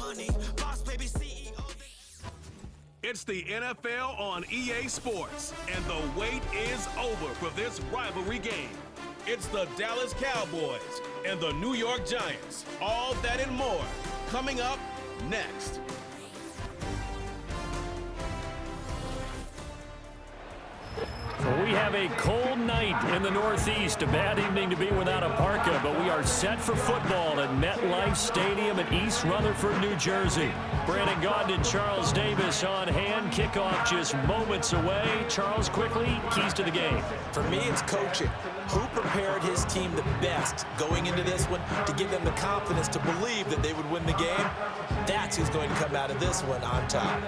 money. Boss baby CEO. It's the NFL on EA Sports, and the wait is over for this rivalry game. It's the Dallas Cowboys and the New York Giants. All that and more coming up next. We have a cold night in the Northeast. A bad evening to be without a parka, but we are set for football at MetLife Stadium in East Rutherford, New Jersey. Brandon Gaudin and Charles Davis on hand. Kickoff just moments away. Charles, quickly, keys to the game. For me, it's coaching. Who prepared his team the best going into this one to give them the confidence to believe that they would win the game? That's who's going to come out of this one on top.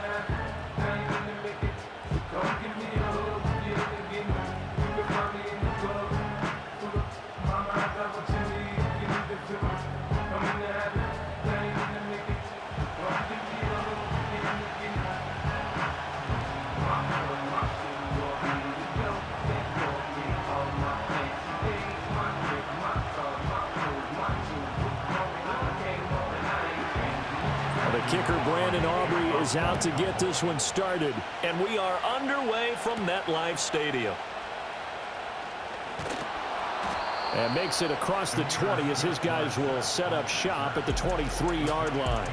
The kicker, Brandon Aubrey, is out to get this one started. And we are underway from MetLife Stadium. And makes it across the 20 as his guys will set up shop at the 23-yard line.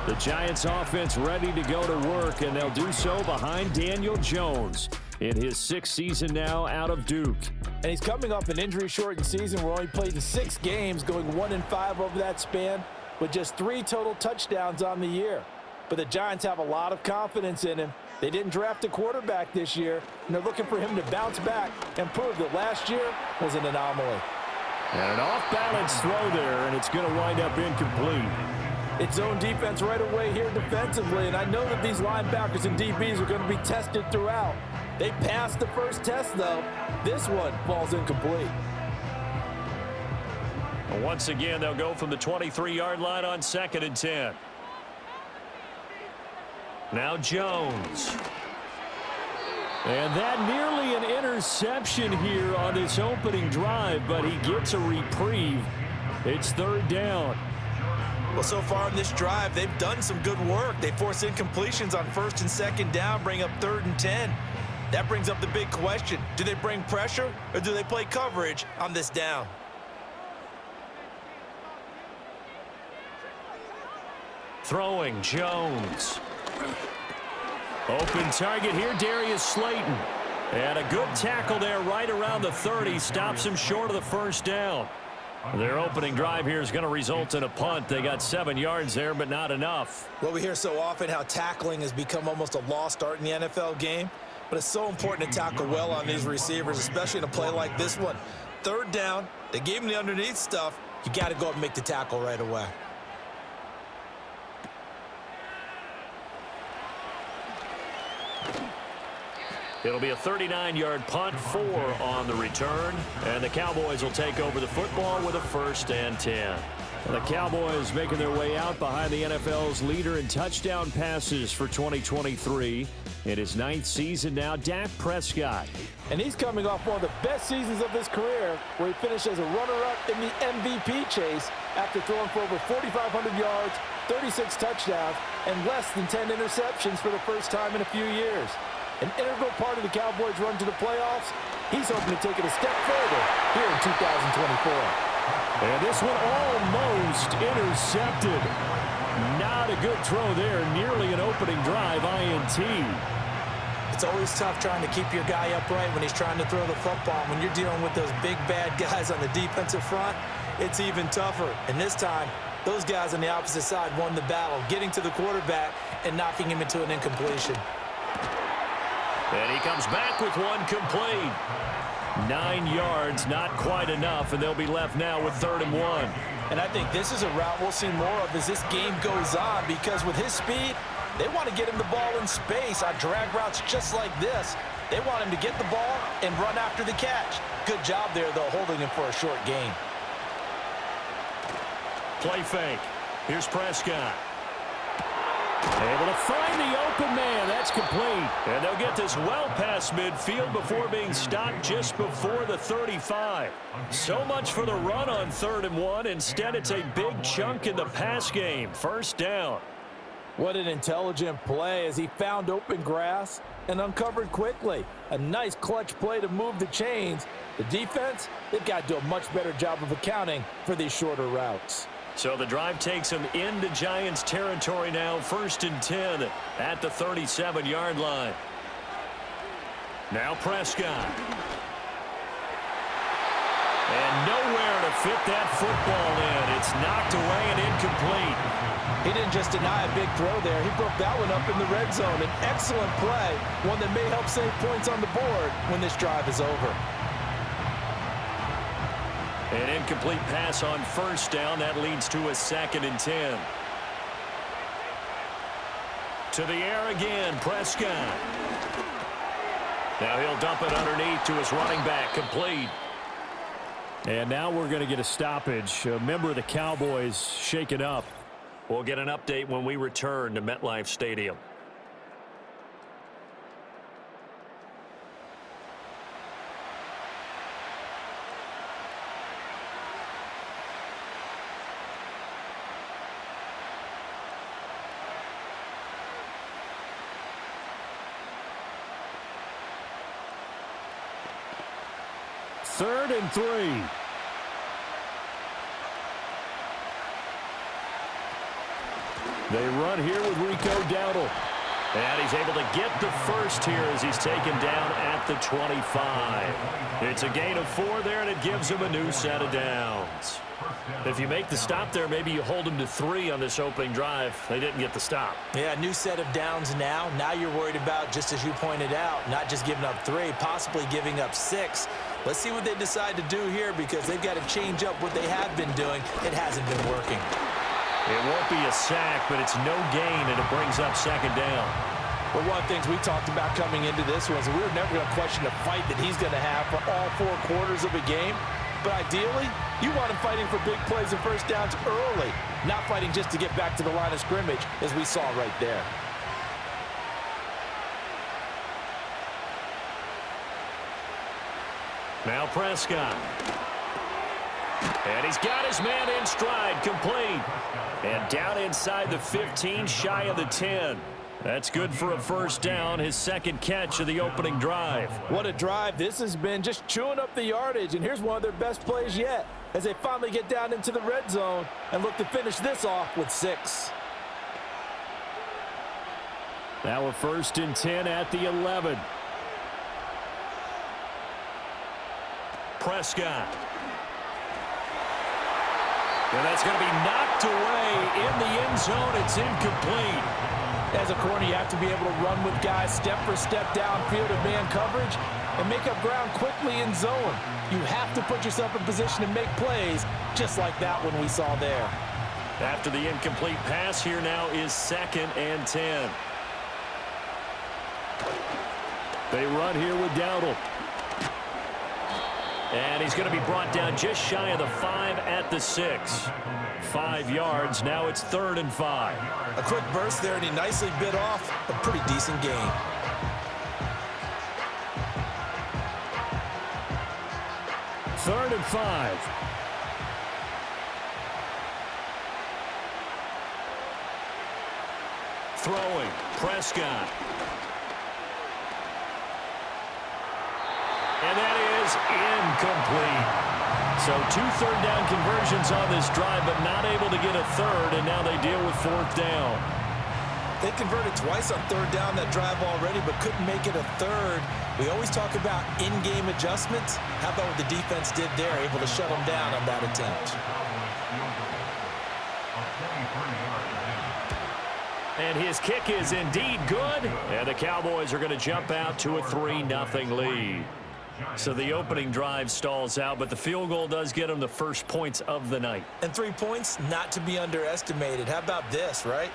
The Giants offense ready to go to work, and they'll do so behind Daniel Jones in his 6th season now out of Duke. And he's coming off an injury-shortened season where he only played in 6 games, going 1-5 over that span, with just 3 total touchdowns on the year. But the Giants have a lot of confidence in him. They didn't draft a quarterback this year, and they're looking for him to bounce back and prove that last year was an anomaly. And an off-balance throw there, and it's going to wind up incomplete. It's zone defense right away here defensively, and I know that these linebackers and DBs are going to be tested throughout. They passed the first test, though. This one falls incomplete. Once again, they'll go from the 23-yard line on 2nd and 10. Now Jones. And that nearly an interception here on this opening drive, but he gets a reprieve. It's 3rd down. Well, so far in this drive, they've done some good work. They force incompletions on 1st and 2nd down, bring up 3rd and 10. That brings up the big question. Do they bring pressure, or do they play coverage on this down? Throwing, Jones. Open target here, Darius Slayton. And a good tackle there right around the 30. Stops him short of the 1st down. Their opening drive here is going to result in a punt. They got 7 yards there, but not enough. Well, we hear so often how tackling has become almost a lost art in the NFL game. But it's so important to tackle well on these receivers, especially in a play like this one. 3rd down, they gave him the underneath stuff. You got to go up and make the tackle right away. It'll be a 39-yard punt, 4 on the return, and the Cowboys will take over the football with a 1st and 10. And the Cowboys making their way out behind the NFL's leader in touchdown passes for 2023. In his 9th season now, Dak Prescott. And he's coming off one of the best seasons of his career, where he finished as a runner-up in the MVP chase after throwing for over 4,500 yards, 36 touchdowns, and less than 10 interceptions for the first time in a few years. An integral part of the Cowboys' run to the playoffs. He's hoping to take it a step further here in 2024. And this one almost intercepted. Not a good throw there. Nearly an opening drive INT. It's always tough trying to keep your guy upright when he's trying to throw the football. When you're dealing with those big, bad guys on the defensive front, it's even tougher. And this time, those guys on the opposite side won the battle, getting to the quarterback and knocking him into an incompletion. And he comes back with one complete. 9 yards, not quite enough, and they'll be left now with 3rd and 1. And I think this is a route we'll see more of as this game goes on, because with his speed, they want to get him the ball in space on drag routes just like this. They want him to get the ball and run after the catch. Good job there, though, holding him for a short gain. Play fake. Here's Prescott. Able to find the open man. That's complete. And they'll get this well past midfield before being stopped just before the 35. So much for the run on 3rd and 1. Instead, it's a big chunk in the pass game. 1st down. What an intelligent play as he found open grass and uncovered quickly. A nice clutch play to move the chains. The defense, they've got to do a much better job of accounting for these shorter routes. So the drive takes him into Giants territory now, 1st and 10 at the 37-yard line. Now Prescott. And nowhere to fit that football in. It's knocked away and incomplete. He didn't just deny a big throw there. He broke that one up in the red zone. An excellent play, one that may help save points on the board when this drive is over. An incomplete pass on 1st down. That leads to a 2nd and 10. To the air again, Prescott. Now he'll dump it underneath to his running back, complete. And now we're going to get a stoppage. A member of the Cowboys shaken up. We'll get an update when we return to MetLife Stadium. Third and 3. They run here with Rico Dowdle. And he's able to get the first here as he's taken down at the 25. It's a gain of 4 there, and it gives him a new set of downs. If you make the stop there, maybe you hold him to 3 on this opening drive. They didn't get the stop. Yeah, new set of downs now. Now you're worried about, just as you pointed out, not just giving up 3, possibly giving up 6. Let's see what they decide to do here because they've got to change up what they have been doing. It hasn't been working. It won't be a sack, but it's no gain, and it brings up 2nd down. Well, one of the things we talked about coming into this was we were never going to question the fight that he's going to have for all 4 quarters of a game. But ideally, you want him fighting for big plays and first downs early, not fighting just to get back to the line of scrimmage, as we saw right there. Now Prescott. And he's got his man in stride, complete. And down inside the 15, shy of the 10. That's good for a first down, his 2nd catch of the opening drive. What a drive this has been, just chewing up the yardage. And here's one of their best plays yet as they finally get down into the red zone and look to finish this off with 6. Now a 1st and 10 at the 11. Prescott. And that's going to be knocked away in the end zone. It's incomplete. As a corner, you have to be able to run with guys step for step downfield in man coverage and make up ground quickly in zone. You have to put yourself in position to make plays just like that one we saw there. After the incomplete pass, here now is 2nd and 10. They run here with Dowdle. And he's going to be brought down just shy of the 5 at the 6. 5 yards. Now it's 3rd and 5. A quick burst there, and he nicely bit off a pretty decent gain. Third and 5. Throwing. Prescott. And that is incomplete. So 2 third-down conversions on this drive, but not able to get a 3rd, and now they deal with 4th down. They converted twice on 3rd down that drive already, but couldn't make it a 3rd. We always talk about in-game adjustments. How about what the defense did there, able to shut them down on that attempt? And his kick is indeed good, and the Cowboys are going to jump out to a 3-0 lead. So the opening drive stalls out, but the field goal does get them the first points of the night. And 3 points, not to be underestimated. How about this, right?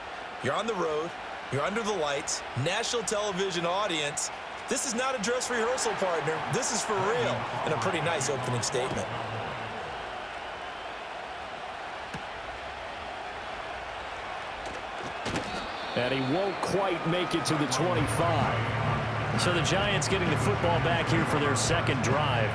You're on the road. You're under the lights. National television audience. This is not a dress rehearsal, partner. This is for real. And a pretty nice opening statement. And he won't quite make it to the 25. So the Giants getting the football back here for their 2nd drive.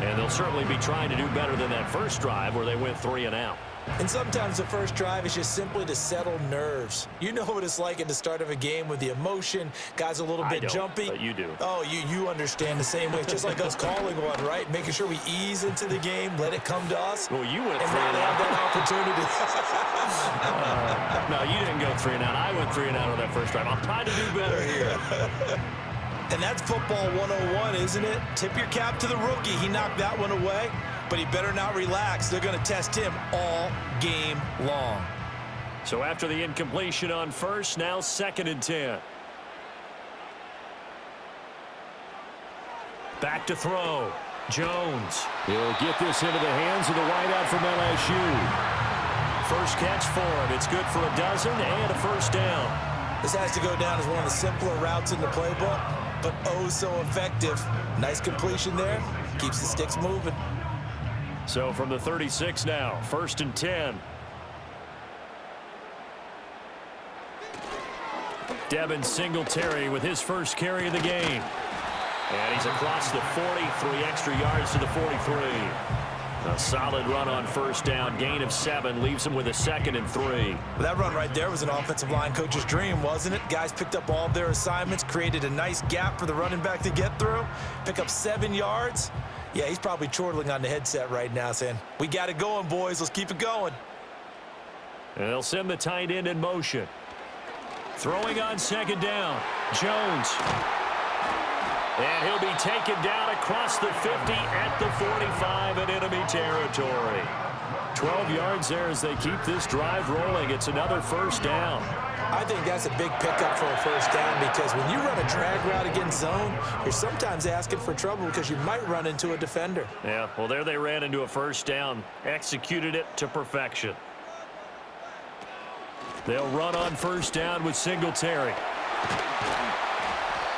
And they'll certainly be trying to do better than that first drive where they went 3 and out. And sometimes the first drive is just simply to settle nerves. You know what it's like at the start of a game with the emotion, guys a little bit jumpy. But you do. Oh, you understand the same way. It's just like us calling one, right? Making sure we ease into the game, let it come to us. Well, you went and 3 now and they out. have that opportunity. No, you didn't go 3 and out. I went 3 and out on that first drive. I'm trying to do better here. And that's football 101, isn't it? Tip your cap to the rookie. He knocked that one away, but he better not relax. They're going to test him all game long. So after the incompletion on first, now 2nd and 10. Back to throw. Jones. He'll get this into the hands of the wideout from LSU. First catch for him. It's good for a dozen and a first down. This has to go down as one of the simpler routes in the playbook, but oh so effective. Nice completion there. Keeps the sticks moving. So from the 36 now, 1st and 10. Devin Singletary with his first carry of the game. And he's across the 40, 3 extra yards to the 43. A solid run on first down, gain of 7, leaves him with a 2nd and 3. Well, that run right there was an offensive line coach's dream, wasn't it? Guys picked up all of their assignments, created a nice gap for the running back to get through, pick up 7 yards. Yeah, he's probably chortling on the headset right now saying, we got it going, boys. Let's keep it going. And they'll send the tight end in motion. Throwing on 2nd down, Jones. And he'll be taken down across the 50 at the 45 in enemy territory. 12 yards there as they keep this drive rolling. It's another first down. I think that's a big pickup for a first down because when you run a drag route against zone, you're sometimes asking for trouble because you might run into a defender. Yeah, well, there they ran into a first down. Executed it to perfection. They'll run on first down with Singletary.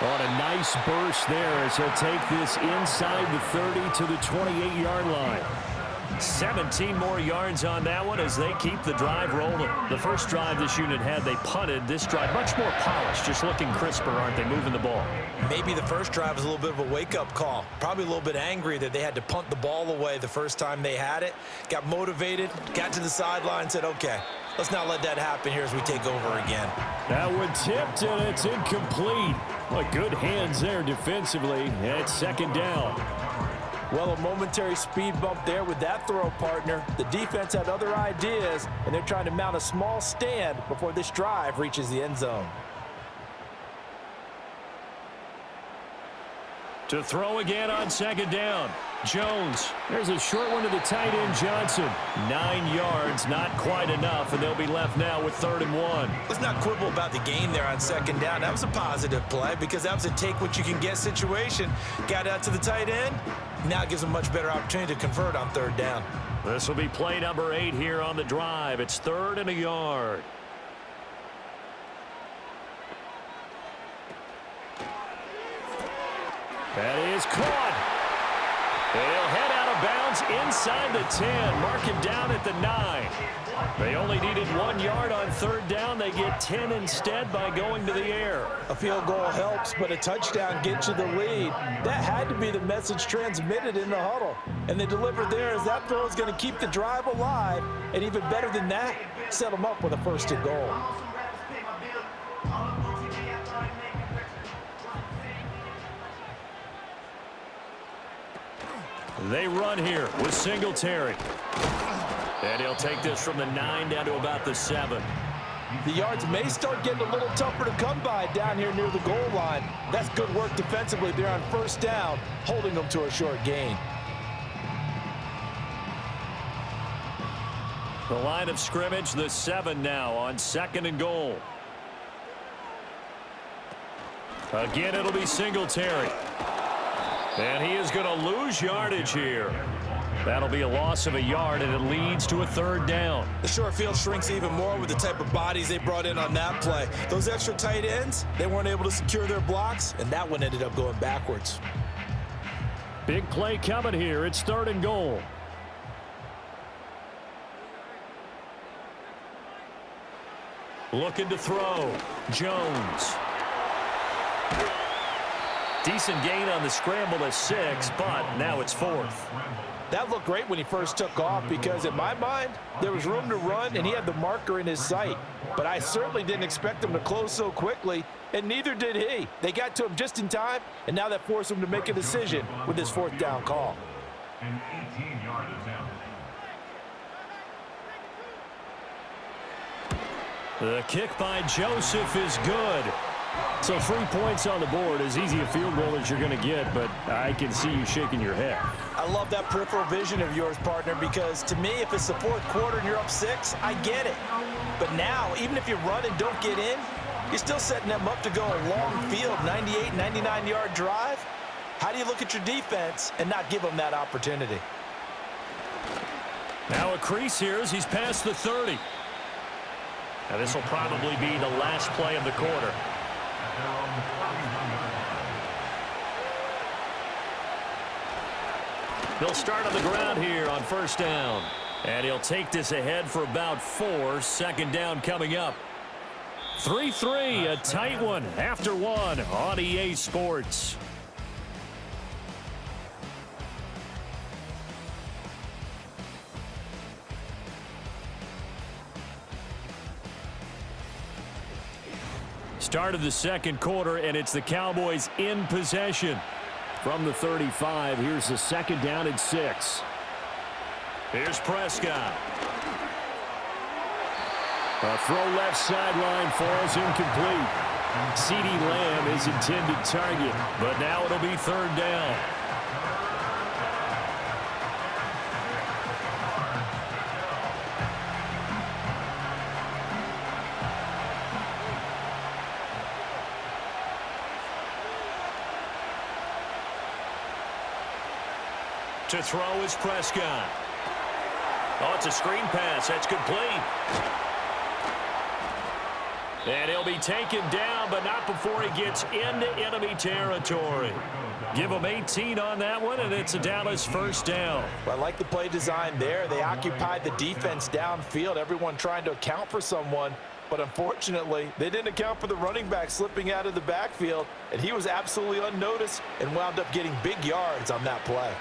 On a nice burst there as he'll take this inside the 30 to the 28-yard line. 17 more yards on that one as they keep the drive rolling. The first drive this unit had, they punted. This drive, much more polished, just looking crisper, aren't they, moving the ball? Maybe the first drive was a little bit of a wake-up call. Probably a little bit angry that they had to punt the ball away the first time they had it. Got motivated, got to the sideline, said, okay, let's not let that happen here as we take over again. That one tipped, and it's incomplete. Well, good hands there defensively, and it's 2nd down. Well, a momentary speed bump there with that throw, partner. The defense had other ideas, and they're trying to mount a small stand before this drive reaches the end zone. To throw again on 2nd down, Jones. There's a short one to the tight end, Johnson. 9 yards, not quite enough, and they'll be left now with 3rd and 1. Let's not quibble about the gain there on 2nd down. That was a positive play because that was a take-what-you-can-get situation. Got out to the tight end. Now it gives them a much better opportunity to convert on 3rd down. This will be play number 8 here on the drive. It's 3rd and a yard. That is caught. They'll head out of bounds inside the 10. Mark him down at the 9. They only needed 1 yard on 3rd down. They get 10 instead by going to the air. A field goal helps, but a touchdown gets you the lead. That had to be the message transmitted in the huddle. And they delivered there as that throw is going to keep the drive alive. And even better than that, set them up with a 1st and goal. They run here with Singletary. And he'll take this from the 9 down to about the 7. The yards may start getting a little tougher to come by down here near the goal line. That's good work defensively there on 1st down, holding them to a short gain. The line of scrimmage, the 7 now on 2nd and goal. Again, it'll be Singletary. And he is going to lose yardage here. That'll be a loss of a yard, and it leads to a 3rd down. The short field shrinks even more with the type of bodies they brought in on that play. Those extra tight ends, they weren't able to secure their blocks, and that one ended up going backwards. Big play coming here. It's 3rd and goal. Looking to throw. Jones. Decent gain on the scramble to 6, but now it's 4th. That looked great when he first took off because, in my mind, there was room to run and he had the marker in his sight. But I certainly didn't expect him to close so quickly, and neither did he. They got to him just in time, and now that forced him to make a decision with his 4th down call. An 18-yard attempt. The kick by Joseph is good. So 3 points on the board, as easy a field goal as you're going to get, but I can see you shaking your head. I love that peripheral vision of yours, partner, because to me, if it's the 4th quarter and you're up 6, I get it. But now, even if you run and don't get in, you're still setting them up to go a long field, 98, 99-yard drive. How do you look at your defense and not give them that opportunity? Now a crease here as he's past the 30. Now this will probably be the last play of the quarter. They'll start on the ground here on 1st down. And he'll take this ahead for about 4. 2nd down coming up. 3-3, a tight one after 1 on EA Sports. Start of the 2nd quarter, and it's the Cowboys in possession. From the 35, here's the 2nd down and 6. Here's Prescott. A throw left sideline falls incomplete. CeeDee Lamb is intended target. But now it'll be 3rd down. To throw is Prescott. Oh, it's a screen pass. That's complete. And he'll be taken down, but not before he gets into enemy territory. Give him 18 on that one, and it's a Dallas 1st down. Well, I like the play design there. They occupied the defense downfield, everyone trying to account for someone. But unfortunately, they didn't account for the running back slipping out of the backfield, and he was absolutely unnoticed and wound up getting big yards on that play.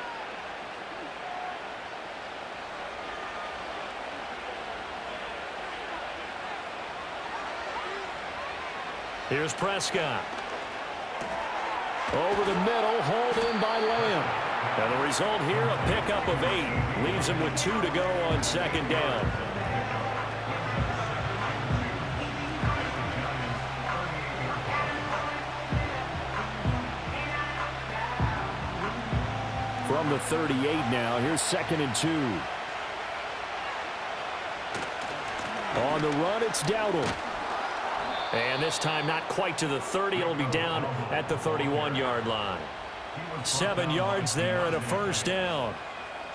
Here's Prescott. Over the middle, hauled in by Lamb. And the result here, a pickup of 8. Leaves him with 2 to go on 2nd down. From the 38 now, here's 2nd and 2. On the run, it's Dowdle. And this time not quite to the 30. It'll be down at the 31-yard line. 7 yards there and a 1st down.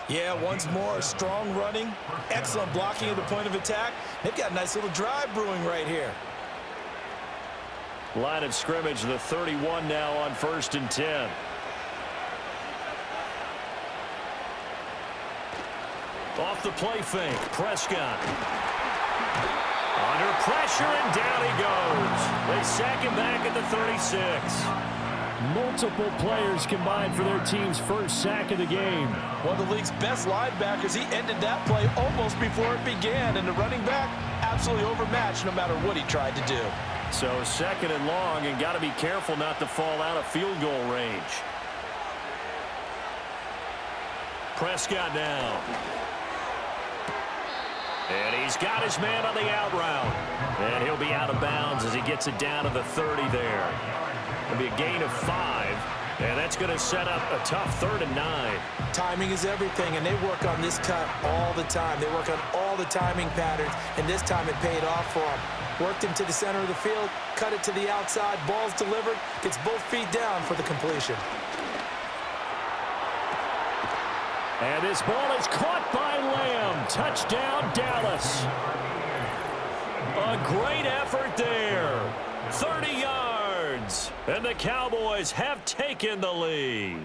Yeah, once more, strong running, excellent blocking at the point of attack. They've got a nice little drive brewing right here. Line of scrimmage, the 31 now on 1st and 10. Off the play fake, Prescott. Under pressure, and down he goes. They sack him back at the 36. Multiple players combined for their team's 1st sack of the game. One of the league's best linebackers, he ended that play almost before it began, and the running back absolutely overmatched no matter what he tried to do. So 2nd and long, and got to be careful not to fall out of field goal range. Prescott now. And he's got his man on the out route. And he'll be out of bounds as he gets it down to the 30 there. It'll be a gain of 5. And that's going to set up a tough 3rd and 9. Timing is everything, and they work on this cut all the time. They work on all the timing patterns, and this time it paid off for them. Worked him to the center of the field, cut it to the outside, ball's delivered, gets both feet down for the completion. And this ball is caught by Lamb. Touchdown, Dallas. A great effort there. 30 yards. And the Cowboys have taken the lead.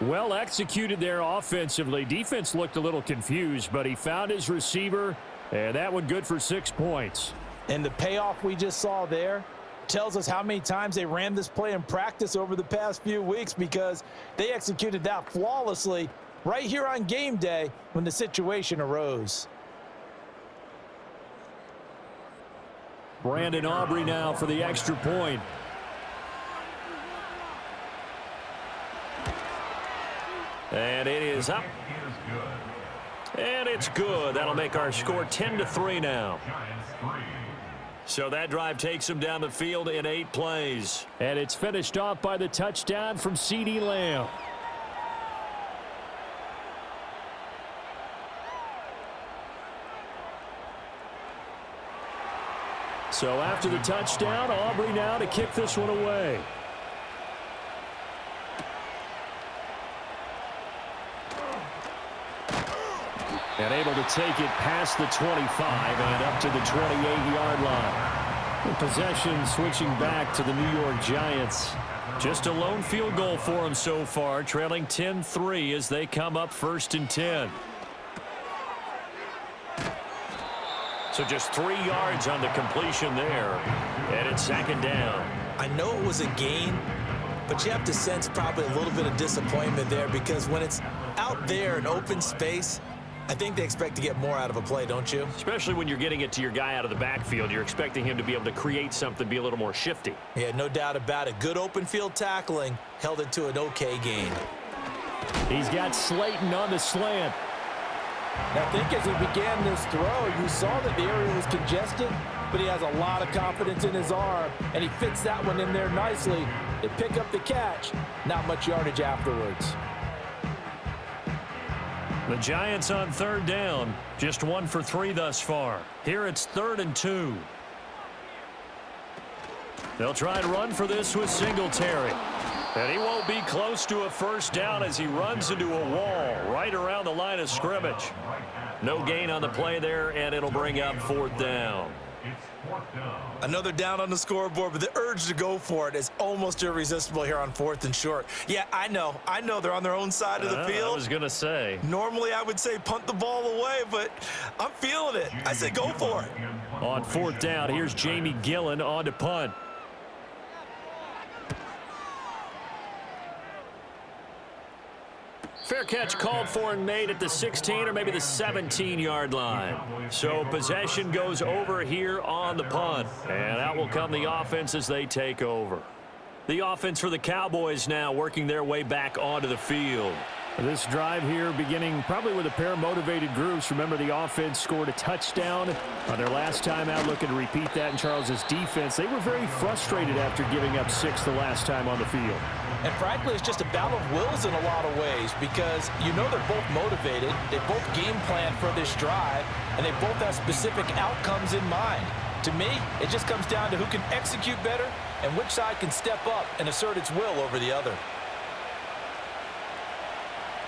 Well executed there offensively. Defense looked a little confused, but he found his receiver, and that one good for 6 points. And the payoff we just saw there, tells us how many times they ran this play in practice over the past few weeks, because they executed that flawlessly right here on game day when the situation arose. Brandon Aubrey now for the extra point. And it is up. And it's good. That'll make our score 10-3 now. So that drive takes him down the field in 8 plays. And it's finished off by the touchdown from CeeDee Lamb. So after the touchdown, Aubrey now to kick this one away. And able to take it past the 25 and up to the 28-yard line. Possession switching back to the New York Giants. Just a lone field goal for them so far, trailing 10-3 as they come up 1st and 10. So just 3 yards on the completion there. And it's 2nd down. I know it was a gain, but you have to sense probably a little bit of disappointment there, because when it's out there in open space, I think they expect to get more out of a play, don't you? Especially when you're getting it to your guy out of the backfield. You're expecting him to be able to create something, be a little more shifty. Yeah, no doubt about it. Good open field tackling held it to an okay gain. He's got Slayton on the slant. I think as he began this throw, you saw that the area was congested, but he has a lot of confidence in his arm, and he fits that one in there nicely. They pick up the catch. Not much yardage afterwards. The Giants on 3rd down, just 1 for 3 thus far. Here it's 3rd and 2. They'll try to run for this with Singletary. And he won't be close to a 1st down as he runs into a wall right around the line of scrimmage. No gain on the play there, and it'll bring up 4th down. Another down on the scoreboard, but the urge to go for it is almost irresistible here on 4th and short. Yeah, I know they're on their own side of the field. I was going to say. Normally I would say punt the ball away, but I'm feeling it. I say go for it. On 4th down, here's Jamie Gillen on to punt. Fair catch called for and made at the 16 or maybe the 17-yard line. So possession goes over here on the punt. And out will come the offense as they take over. The offense for the Cowboys now working their way back onto the field. This drive here beginning probably with a pair of motivated groups. Remember, the offense scored a touchdown on their last time out, looking to repeat that in Charles's defense. They were very frustrated after giving up 6 the last time on the field. And frankly, it's just a battle of wills in a lot of ways, because you know they're both motivated, they both game plan for this drive, and they both have specific outcomes in mind. To me, it just comes down to who can execute better and which side can step up and assert its will over the other.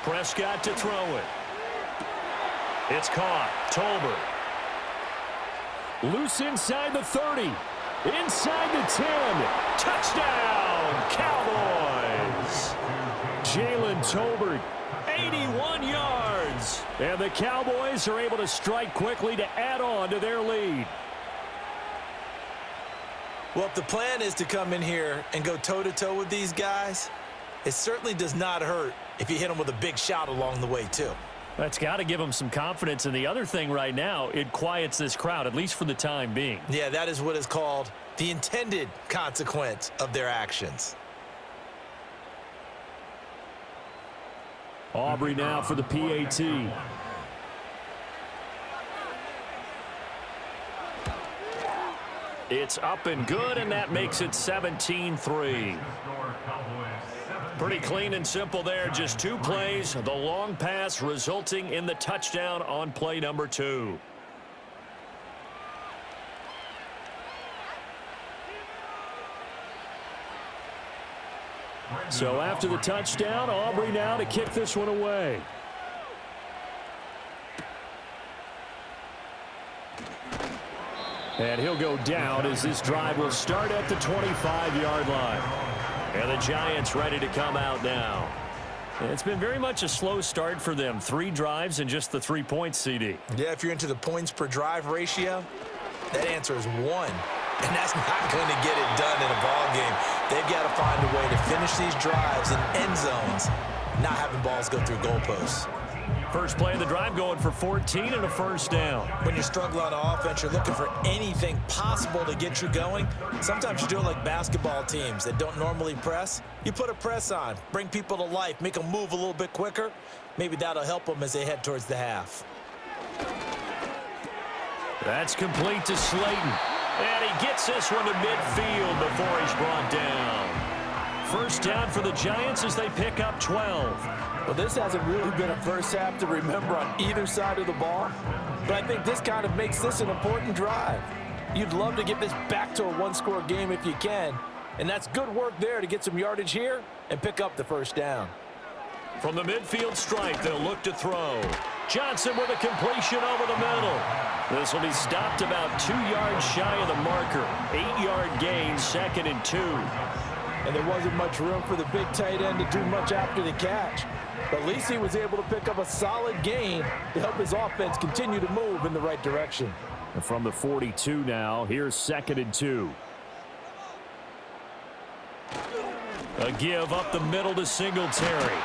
Prescott to throw it. It's caught. Tolbert. Loose inside the 30. Inside the 10. Touchdown, Cowboys. Jalen Tolbert. 81 yards. And the Cowboys are able to strike quickly to add on to their lead. Well, if the plan is to come in here and go toe-to-toe with these guys, it certainly does not hurt if you hit them with a big shot along the way, too. That's got to give them some confidence. And the other thing right now, it quiets this crowd, at least for the time being. Yeah, that is what is called the intended consequence of their actions. Aubrey now for the PAT. It's up and good, and that makes it 17-3. Pretty clean and simple there. Just 2 plays. The long pass resulting in the touchdown on play number 2. So after the touchdown, Aubrey now to kick this one away. And he'll go down as this drive will start at the 25-yard line. And the Giants ready to come out now. It's been very much a slow start for them. 3 drives and just the 3 points, CD. Yeah, if you're into the points per drive ratio, that answer is 1. And that's not going to get it done in a ball game. They've got to find a way to finish these drives in end zones, not having balls go through goalposts. First play of the drive going for 14 and a first down. When you're struggling on offense, you're looking for anything possible to get you going. Sometimes you do it like basketball teams that don't normally press. You put a press on, bring people to life, make them move a little bit quicker. Maybe that'll help them as they head towards the half. That's complete to Slayton. And he gets this one to midfield before he's brought down. First down for the Giants as they pick up 12. Well, this hasn't really been a first half to remember on either side of the ball, but I think this kind of makes this an important drive. You'd love to get this back to a one-score game if you can, and that's good work there to get some yardage here and pick up the first down. From the midfield stripe, they'll look to throw. Johnson with a completion over the middle. This will be stopped about 2 yards shy of the marker. 8-yard gain, 2nd and 2. And there wasn't much room for the big tight end to do much after the catch. But at least he was able to pick up a solid gain to help his offense continue to move in the right direction. And from the 42 now, here's 2nd and 2. A give up the middle to Singletary.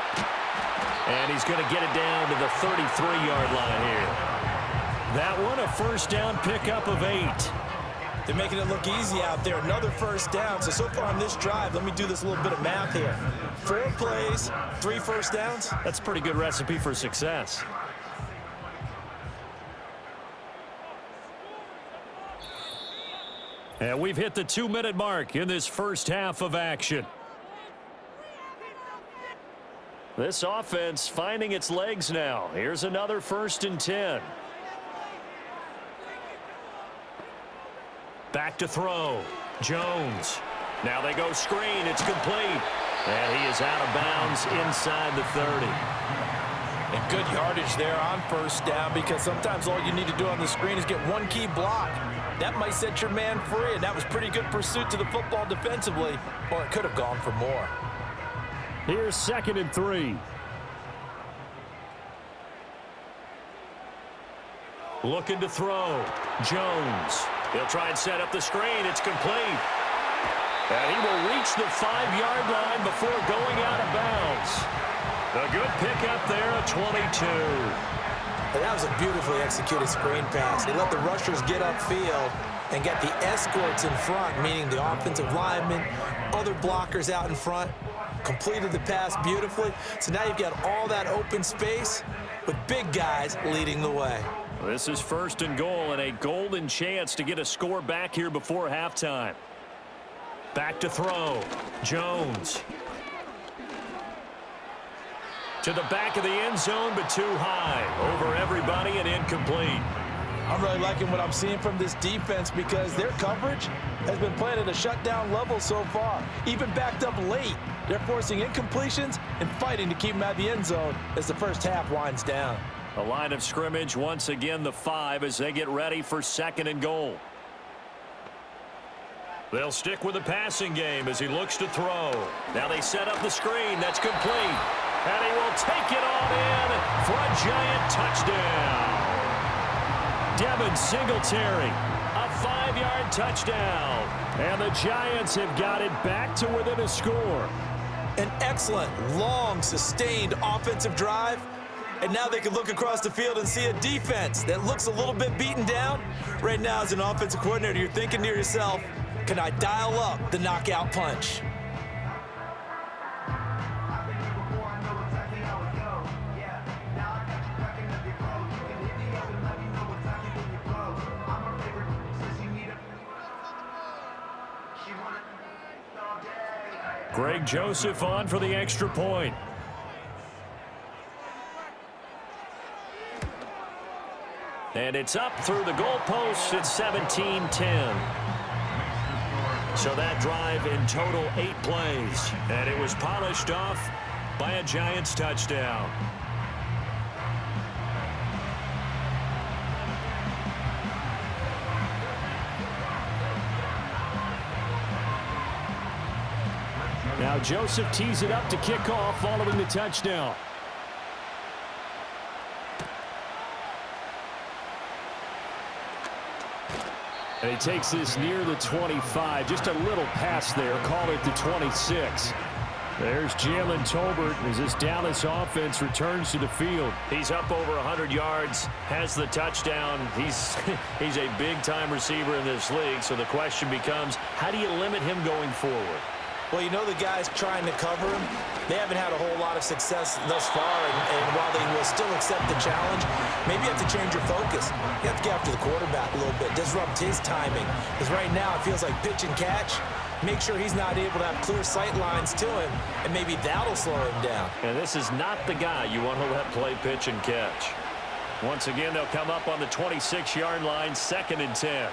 And he's going to get it down to the 33-yard line here. That one, a first down pickup of 8. They're making it look easy out there. Another first down. So far on this drive, let me do this little bit of math here. 4 plays, 3 first downs. That's a pretty good recipe for success. And we've hit the 2-minute mark in this first half of action. This offense finding its legs now. Here's another 1st and 10. Back to throw. Jones. Now they go screen. It's complete. And he is out of bounds inside the 30. And good yardage there on first down, because sometimes all you need to do on the screen is get one key block. That might set your man free, and that was pretty good pursuit to the football defensively, or it could have gone for more. Here's 2nd and 3. Looking to throw. Jones. He'll try and set up the screen. It's complete. And he will reach the 5-yard line before going out of bounds. A good pickup there at 22. And that was a beautifully executed screen pass. They let the rushers get upfield and get the escorts in front, meaning the offensive linemen, other blockers out in front, completed the pass beautifully. So now you've got all that open space with big guys leading the way. This is 1st and goal and a golden chance to get a score back here before halftime. Back to throw. Jones. To the back of the end zone, but too high. Over everybody and incomplete. I'm really liking what I'm seeing from this defense, because their coverage has been playing at a shutdown level so far. Even backed up late, they're forcing incompletions and fighting to keep them out of the end zone as the first half winds down. The line of scrimmage, once again the 5 as they get ready for 2nd and goal. They'll stick with the passing game as he looks to throw. Now they set up the screen. That's complete. And he will take it on in for a giant touchdown. Devin Singletary, a 5-yard touchdown. And the Giants have got it back to within a score. An excellent, long, sustained offensive drive. And now they can look across the field and see a defense that looks a little bit beaten down. Right now, as an offensive coordinator, you're thinking to yourself, can I dial up the knockout punch? Greg Joseph on for the extra point. And it's up through the goalposts at 17-10. So that drive in total 8 plays. And it was polished off by a Giants touchdown. Now Joseph tees it up to kick off following the touchdown. And he takes this near the 25. Just a little pass there. Call it the 26. There's Jalen Tolbert as this Dallas offense returns to the field. He's up over 100 yards, has the touchdown. He's a big-time receiver in this league, so the question becomes, how do you limit him going forward? Well, you know the guys trying to cover him, they haven't had a whole lot of success thus far, and while they will still accept the challenge, maybe you have to change your focus. You have to get after the quarterback a little bit, disrupt his timing, because right now it feels like pitch and catch. Make sure he's not able to have clear sight lines to him, and maybe that'll slow him down. And this is not the guy you want to let play pitch and catch. Once again, they'll come up on the 26-yard line, 2nd and 10.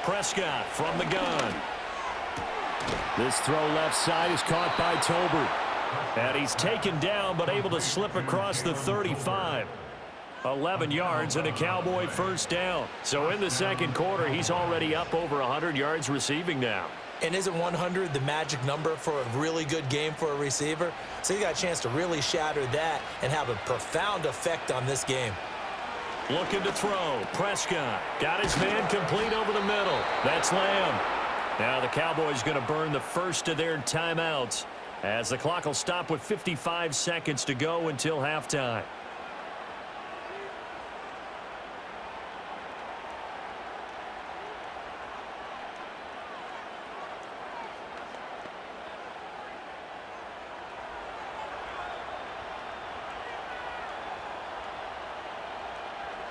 Prescott from the gun. This throw left side is caught by Tolbert. And he's taken down, but able to slip across the 35. 11 yards and a Cowboy first down. So in the second quarter, he's already up over 100 yards receiving now. And isn't 100 the magic number for a really good game for a receiver? So you got a chance to really shatter that and have a profound effect on this game. Looking to throw. Prescott got his man complete over the middle. That's Lamb. Now the Cowboys going to burn the first of their timeouts as the clock will stop with 55 seconds to go until halftime.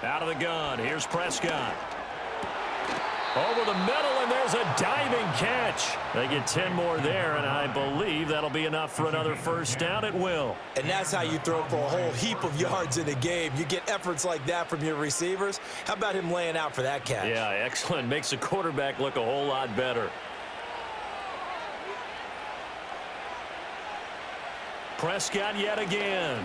Out of the gun, here's Prescott. Over the middle, and there's a diving catch. They get 10 more there, and I believe that'll be enough for another first down. It will. And that's how you throw for a whole heap of yards in a game. You get efforts like that from your receivers. How about him laying out for that catch? Yeah, excellent. Makes the quarterback look a whole lot better. Prescott yet again.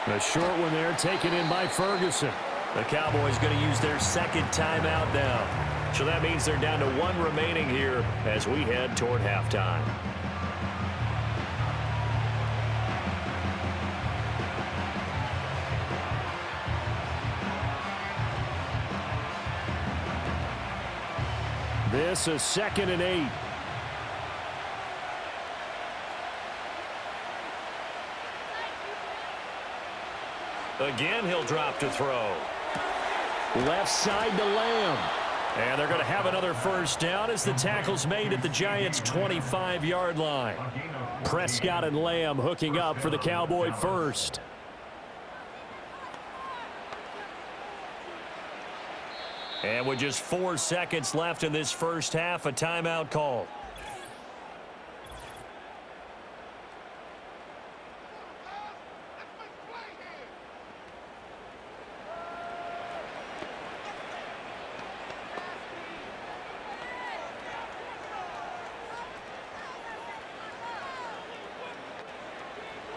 A short one there taken in by Ferguson. The Cowboys going to use their second timeout now. So that means they're down to 1 remaining here as we head toward halftime. This is 2nd and 8. Again, he'll drop to throw. Left side to Lamb. And they're going to have another first down as the tackle's made at the Giants' 25-yard line. Prescott and Lamb hooking up for the Cowboy first. And with just 4 seconds left in this first half, a timeout call.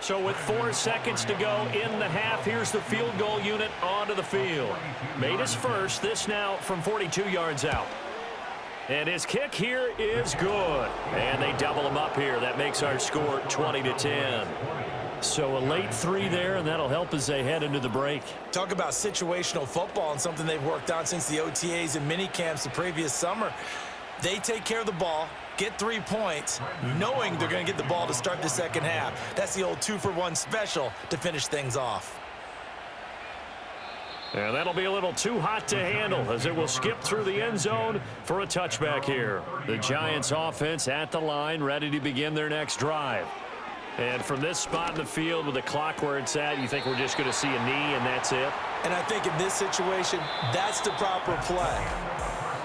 So with 4 seconds to go in the half, here's the field goal unit onto the field. Made his first, this now from 42 yards out. And his kick here is good. And they double him up here. That makes our score 20-10. So a late 3 there, and that'll help as they head into the break. Talk about situational football and something they've worked on since the OTAs and mini camps the previous summer. They take care of the ball, get 3 points, knowing they're going to get the ball to start the second half. That's the old 2-for-1 special to finish things off. And that'll be a little too hot to handle as it will skip through the end zone for a touchback here. The Giants offense at the line, ready to begin their next drive. And from this spot in the field with the clock where it's at, you think we're just going to see a knee and that's it? And I think in this situation, that's the proper play.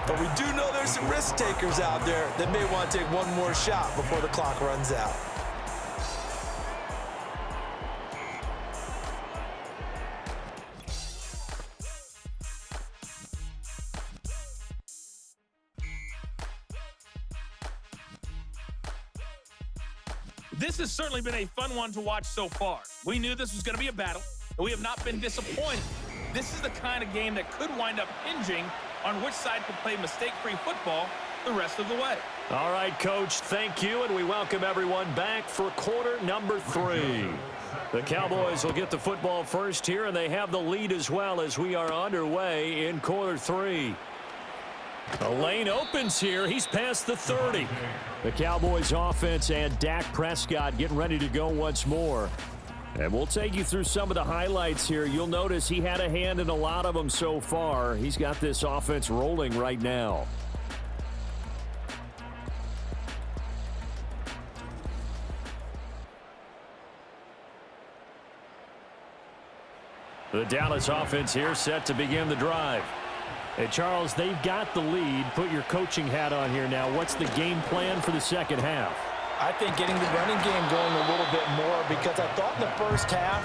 But we do know there's some risk takers out there that may want to take one more shot before the clock runs out. This has certainly been a fun one to watch so far. We knew this was going to be a battle, and we have not been disappointed. This is the kind of game that could wind up hinging on which side could play mistake-free football the rest of the way. All right, Coach, thank you, and we welcome everyone back for quarter number 3. The Cowboys will get the football first here, and they have the lead as well as we are underway in quarter 3. The lane opens here. He's past the 30. The Cowboys offense and Dak Prescott getting ready to go once more. And we'll take you through some of the highlights here. You'll notice he had a hand in a lot of them so far. He's got this offense rolling right now. The Dallas offense here set to begin the drive. Hey, Charles, they've got the lead. Put your coaching hat on here now. What's the game plan for the second half? I think getting the running game going a little bit more, because I thought in the first half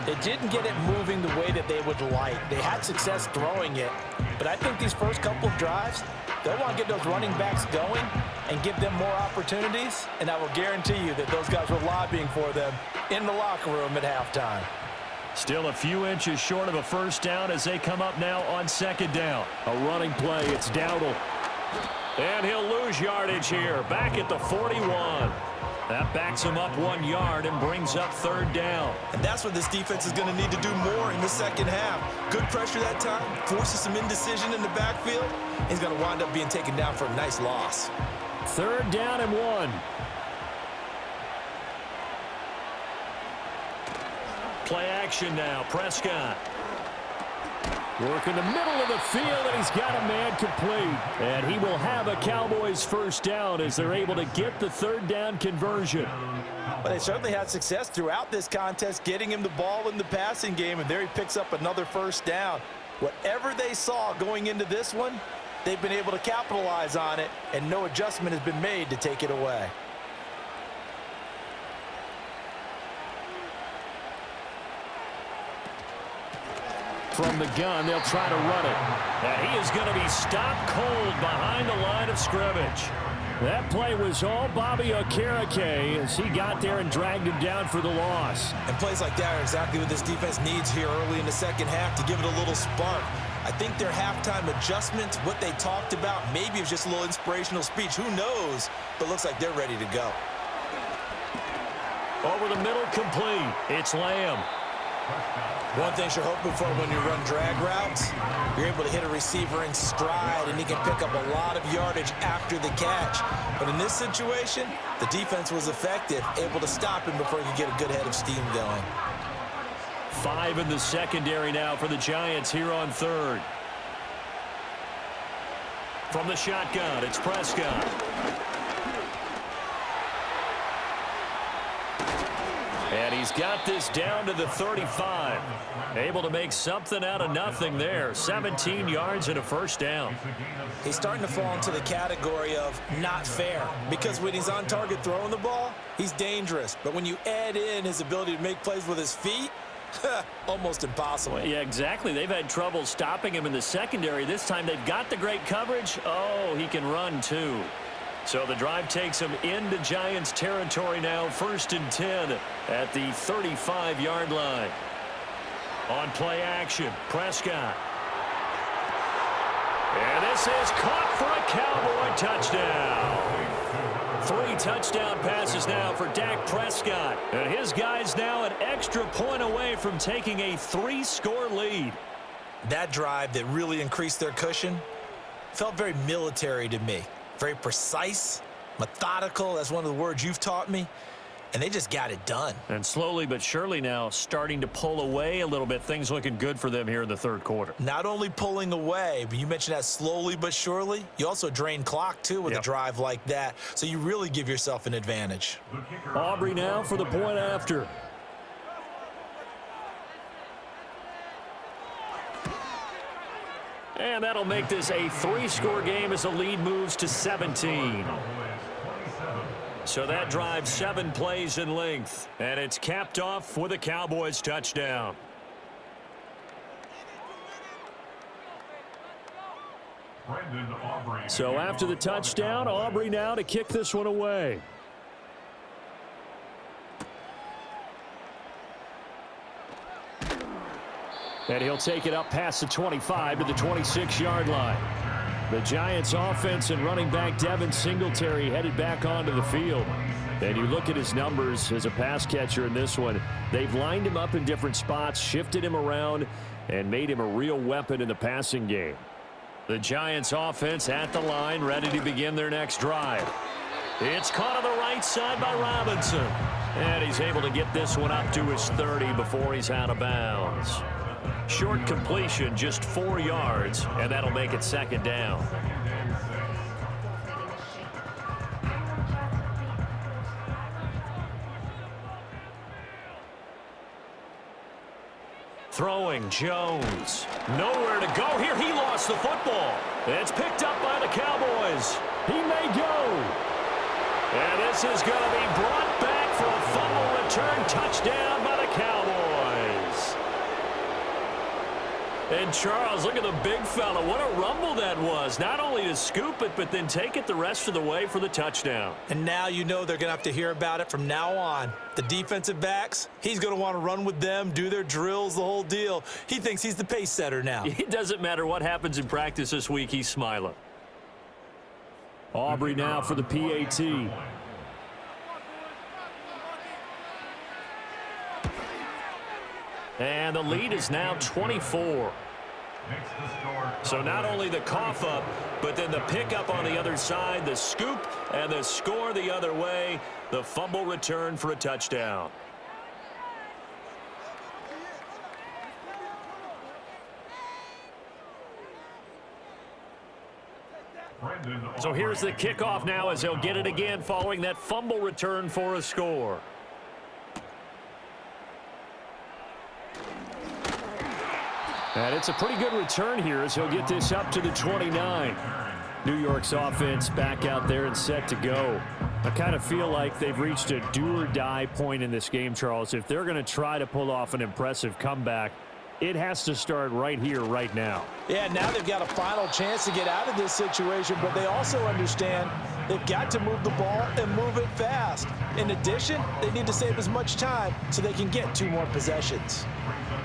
they didn't get it moving the way that they would like. They had success throwing it, but I think these first couple of drives, they'll want to get those running backs going and give them more opportunities, and I will guarantee you that those guys were lobbying for them in the locker room at halftime. Still a few inches short of a first down as they come up now on second down. A running play. It's Dowdle. And he'll lose yardage here. Back at the 41. That backs him up 1 yard and brings up third down. And that's what this defense is going to need to do more in the second half. Good pressure that time. Forces some indecision in the backfield. He's going to wind up being taken down for a nice loss. Third down and 1. Play action now. Prescott. Work in the middle of the field, and he's got a man complete. And he will have a Cowboys first down as they're able to get the third down conversion. But they certainly had success throughout this contest getting him the ball in the passing game, and there he picks up another first down. Whatever they saw going into this one, they've been able to capitalize on it, and no adjustment has been made to take it away. From the gun, they'll try to run it. And he is going to be stopped cold behind the line of scrimmage. That play was all Bobby Okereke as he got there and dragged him down for the loss. And plays like that are exactly what this defense needs here early in the second half to give it a little spark. I think their halftime adjustments, what they talked about, maybe it was just a little inspirational speech. Who knows? But looks like they're ready to go. Over the middle, complete. It's Lamb. One thing you're hoping for when you run drag routes, you're able to hit a receiver in stride, and he can pick up a lot of yardage after the catch. But in this situation, the defense was effective, able to stop him before he could get a good head of steam going. 5 in the secondary now for the Giants here on third. From the shotgun, it's Prescott. And he's got this down to the 35. Able to make something out of nothing there. 17 yards and a first down. He's starting to fall into the category of not fair, because when he's on target throwing the ball, he's dangerous. But when you add in his ability to make plays with his feet, almost impossible. Well, yeah, exactly. They've had trouble stopping him in the secondary. This time they've got the great coverage. Oh, he can run too. So the drive takes him into Giants territory now. 1st and 10 at the 35-yard line. On play action, Prescott. And this is caught for a Cowboy touchdown. 3 touchdown passes now for Dak Prescott. And his guys now an extra point away from taking a 3-score lead. That drive that really increased their cushion felt very military to me. Very precise, methodical. That's one of the words you've taught me. And they just got it done. And slowly but surely now starting to pull away a little bit. Things looking good for them here in the third quarter. Not only pulling away, but you mentioned that slowly but surely. You also drain clock, too, with a drive like that. So you really give yourself an advantage. Aubrey now for the point after. And that'll make this a 3-score game as the lead moves to 17. So that drive 7 plays in length. And it's capped off with a Cowboys touchdown. So after the touchdown, Aubrey now to kick this one away. And he'll take it up past the 25 to the 26-yard line. The Giants offense and running back Devin Singletary headed back onto the field. And you look at his numbers as a pass catcher in this one. They've lined him up in different spots, shifted him around, and made him a real weapon in the passing game. The Giants offense at the line, ready to begin their next drive. It's caught on the right side by Robinson. And he's able to get this one up to his 30 before he's out of bounds. Short completion, just 4 yards, and that'll make it second down. Throwing, Jones. Nowhere to go here. He lost the football. It's picked up by the Cowboys. He may go. And this is going to be brought back for a fumble return touchdown by the Cowboys. And Charles, look at the big fella. What a rumble that was. Not only to scoop it, but then take it the rest of the way for the touchdown. And now you know they're going to have to hear about it from now on. The defensive backs, he's going to want to run with them, do their drills, the whole deal. He thinks he's the pace setter now. It doesn't matter what happens in practice this week. He's smiling. Aubrey now for the PAT. And the lead is now 24. So not only the cough up, but then the pickup on the other side, the scoop, and the score the other way. The fumble return for a touchdown. So here's the kickoff now as they'll get it again following that fumble return for a score. And it's a pretty good return here as he'll get this up to the 29. New York's offense back out there and set to go. I kind of feel like they've reached a do-or-die point in this game, Charles. If they're going to try to pull off an impressive comeback, it has to start right here, right now. Yeah, now they've got a final chance to get out of this situation, but they also understand they've got to move the ball and move it fast. In addition, they need to save as much time so they can get 2 more possessions.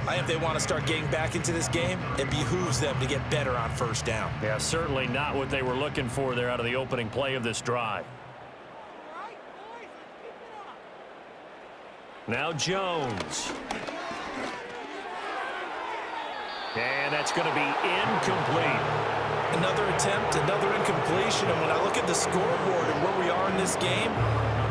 If they want to start getting back into this game, it behooves them to get better on first down. Yeah, certainly not what they were looking for there out of the opening play of this drive. Now Jones. And that's going to be incomplete. Another attempt, another incompletion. And when I look at the scoreboard and where we are in this game,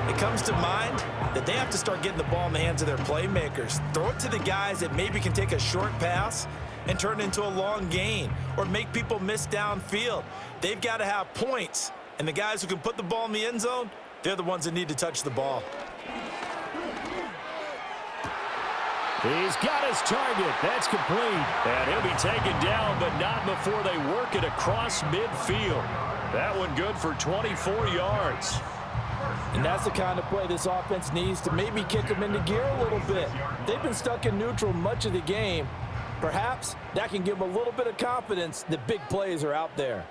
it comes to mind that they have to start getting the ball in the hands of their playmakers. Throw it to the guys that maybe can take a short pass and turn it into a long gain or make people miss downfield. They've got to have points. And the guys who can put the ball in the end zone, they're the ones that need to touch the ball. He's got his target. That's complete. And he'll be taken down, but not before they work it across midfield. That one good for 24 yards. And that's the kind of play this offense needs to maybe kick them into gear a little bit. They've been stuck in neutral much of the game. Perhaps that can give them a little bit of confidence that big plays are out there.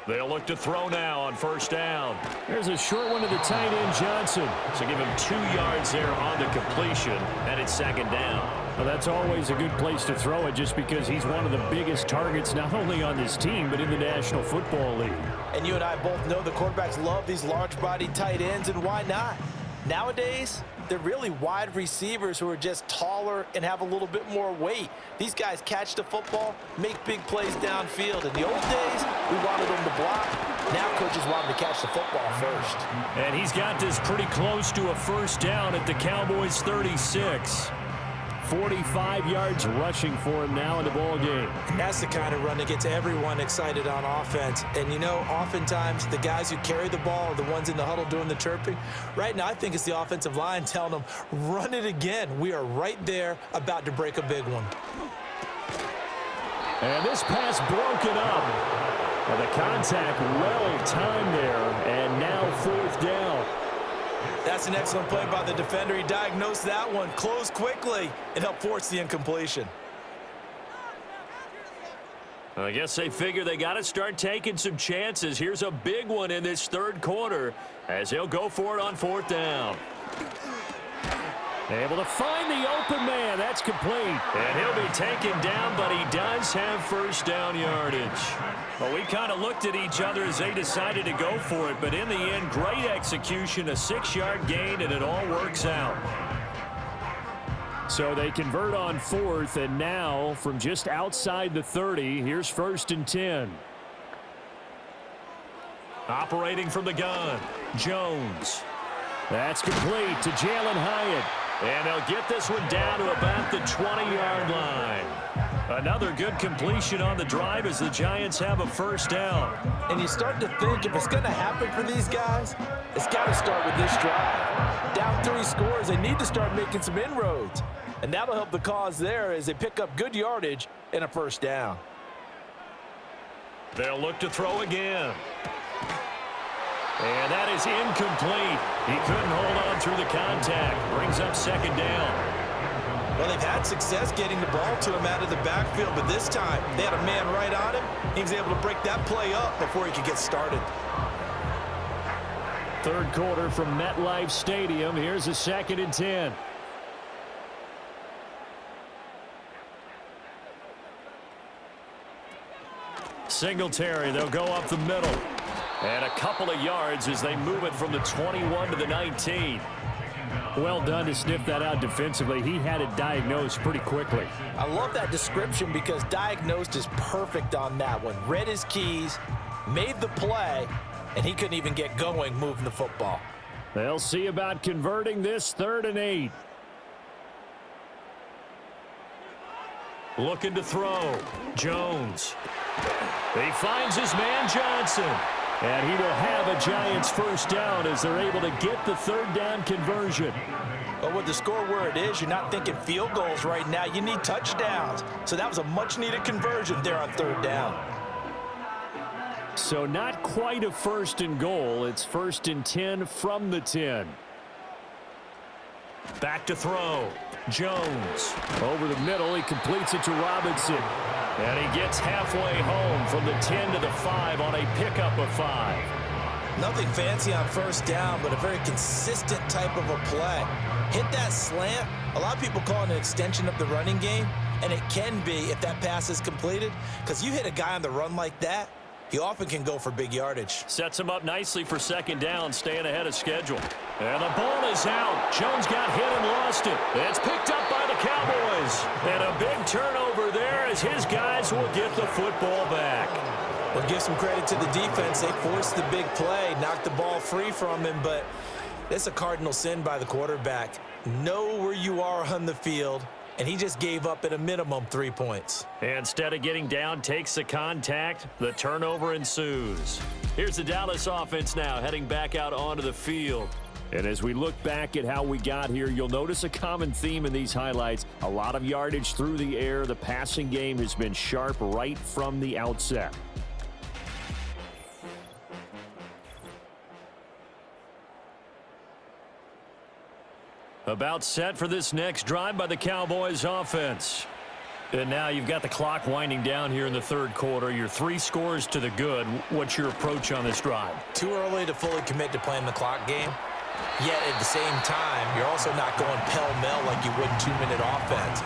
They'll look to throw now on first down. There's a short one to the tight end, Johnson. So give him 2 yards there on the completion, and it's second down. Well, that's always a good place to throw it just because he's one of the biggest targets not only on this team but in the National Football League. And you and I both know the quarterbacks love these large-bodied tight ends, and why not? Nowadays, they're really wide receivers who are just taller and have a little bit more weight. These guys catch the football, make big plays downfield. In the old days, we wanted them to block. Now coaches want them to catch the football first. And he's got this pretty close to a first down at the Cowboys' 36. 45 yards rushing for him now in the ball game. And that's the kind of run that gets everyone excited on offense. And, you know, oftentimes the guys who carry the ball are the ones in the huddle doing the chirping. Right now, I think it's the offensive line telling them, run it again. We are right there about to break a big one. And this pass broken up. Well, the contact well timed there, and now fourth down. That's an excellent play by the defender. He diagnosed that one, closed quickly, and helped force the incompletion. I guess they figure they got to start taking some chances. Here's a big one in this third quarter as he'll go for it on fourth down. Able to find the open man. That's complete. And he'll be taken down, but he does have first down yardage. Well, we kind of looked at each other as they decided to go for it, but in the end, great execution, a 6-yard gain, and it all works out. So they convert on 4th, and now from just outside the 30, here's 1st and 10. Operating from the gun, Jones. That's complete to Jalen Hyatt. And they'll get this one down to about the 20-yard line. Another good completion on the drive as the Giants have a first down. And you start to think if it's going to happen for these guys, it's got to start with this drive. Down 3 scores, they need to start making some inroads. And that'll help the cause there as they pick up good yardage and a first down. They'll look to throw again. And that is incomplete. He couldn't hold on through the contact. Brings up second down. Well, they've had success getting the ball to him out of the backfield, but this time they had a man right on him. He was able to break that play up before he could get started. Third quarter from MetLife Stadium. Here's a 2nd and 10. Singletary, they'll go up the middle. And a couple of yards as they move it from the 21 to the 19. Well done to sniff that out defensively. He had it diagnosed pretty quickly. I love that description because diagnosed is perfect on that one. Read his keys, made the play, and he couldn't even get going moving the football. They'll see about converting this 3rd and 8. Looking to throw. Jones. He finds his man Johnson. And he will have a Giants first down as they're able to get the 3rd down conversion. But with the score where it is, you're not thinking field goals right now. You need touchdowns. So that was a much-needed conversion there on 3rd down. So not quite a 1st and goal. It's 1st and 10 from the 10. Back to throw. Jones. Over the middle, he completes it to Robinson. And he gets halfway home from the 10 to the 5 on a pickup of 5. Nothing fancy on first down, but a very consistent type of a play. Hit that slant. A lot of people call it an extension of the running game, and it can be if that pass is completed, because you hit a guy on the run like that, he often can go for big yardage. Sets him up nicely for second down, staying ahead of schedule. And the ball is out. Jones got hit and lost it. It's picked up by the Cowboys. And a big turnover there as his guys will get the football back. We'll give some credit to the defense. They forced the big play, knocked the ball free from him, but it's a cardinal sin by the quarterback. Know where you are on the field, and he just gave up at a minimum 3 points. Instead of getting down, takes the contact. The turnover ensues. Here's the Dallas offense now heading back out onto the field. And as we look back at how we got here, you'll notice a common theme in these highlights. A lot of yardage through the air. The passing game has been sharp right from the outset. About set for this next drive by the Cowboys offense. And now you've got the clock winding down here in the 3rd quarter. You're 3 scores to the good. What's your approach on this drive? Too early to fully commit to playing the clock game. Yet at the same time, you're also not going pell-mell like you would 2-minute offense.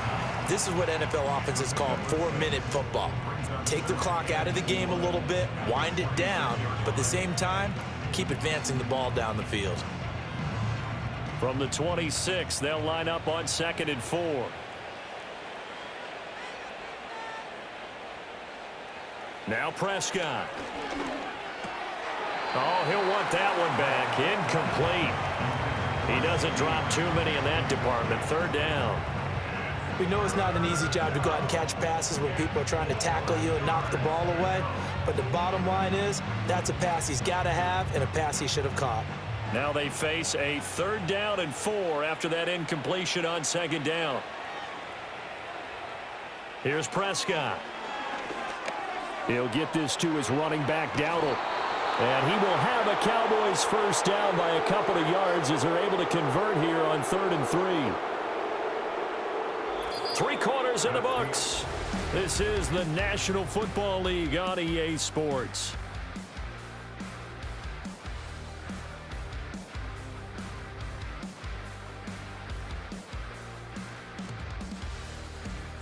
This is what NFL offenses call 4-minute football. Take the clock out of the game a little bit, wind it down, but at the same time, keep advancing the ball down the field. From the 26, they'll line up on 2nd and 4. Now Prescott. Oh, he'll want that one back. Incomplete. He doesn't drop too many in that department. 3rd down. We know it's not an easy job to go out and catch passes when people are trying to tackle you and knock the ball away. But the bottom line is, that's a pass he's got to have and a pass he should have caught. Now they face a 3rd down and 4 after that incompletion on 2nd down. Here's Prescott. He'll get this to his running back, Dowdle. And he will have a Cowboys first down by a couple of yards as they're able to convert here on 3rd and 3. 3 quarters in the books. This is the National Football League on EA Sports.